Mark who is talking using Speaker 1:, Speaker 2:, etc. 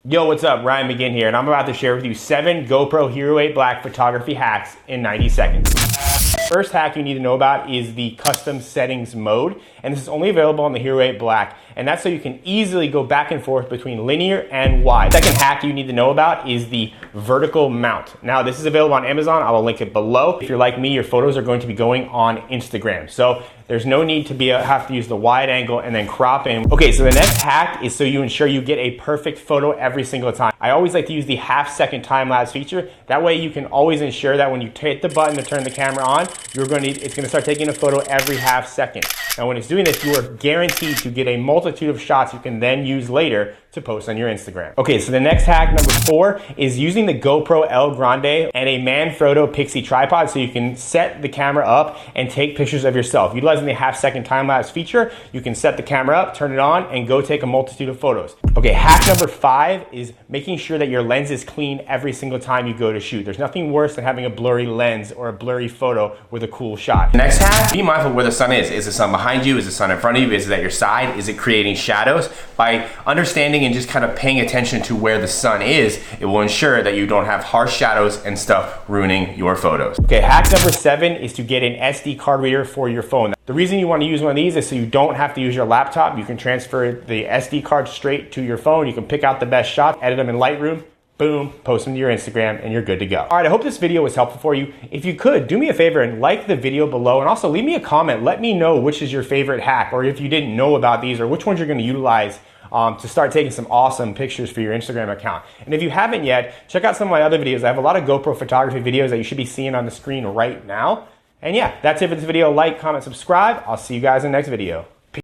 Speaker 1: Yo, what's up? Ryan McGinn here, and I'm about to share with you 7 GoPro Hero 8 Black photography hacks in 90 seconds. First hack you need to know about is the custom settings mode, and this is only available on the Hero 8 Black, and that's so you can easily go back and forth between linear and wide. Second hack you need to know about is the vertical mount. Now, this is available on Amazon. I will link it below. If you're like me, your photos are going to be going on Instagram, so there's no need to have to use the wide angle and then crop in. Okay, so the next hack is so you ensure you get a perfect photo every single time. I always like to use the half-second time-lapse feature. That way you can always ensure that when you hit the button to turn the camera on, it's gonna start taking a photo every half second. Now when it's doing this, you are guaranteed to get a multitude of shots you can then use later to post on your Instagram. Okay, so the next hack, number 4, is using the GoPro El Grande and a Manfrotto Pixie tripod so you can set the camera up and take pictures of yourself. Utilizing the half-second time-lapse feature, you can set the camera up, turn it on, and go take a multitude of photos. Okay, hack number 5 is making sure that your lens is clean every single time you go to shoot. There's nothing worse than having a blurry lens or a blurry photo with a cool shot. Next hack, be mindful where the sun is. Is the sun behind you? Is the sun in front of you? Is it at your side? Is it creating shadows? By understanding and just kind of paying attention to where the sun is, it will ensure that you don't have harsh shadows and stuff ruining your photos. Okay, hack number 7 is to get an SD card reader for your phone. The reason you want to use one of these is so you don't have to use your laptop. You can transfer the SD card straight to your phone. You can pick out the best shots, edit them in Lightroom, boom, post them to your Instagram, and you're good to go. All right, I hope this video was helpful for you. If you could, do me a favor and like the video below, and also leave me a comment. Let me know which is your favorite hack, or if you didn't know about these, or which ones you're gonna utilize to start taking some awesome pictures for your Instagram account. And if you haven't yet, check out some of my other videos. I have a lot of GoPro photography videos that you should be seeing on the screen right now. And yeah, that's it for this video. Like, comment, subscribe. I'll see you guys in the next video.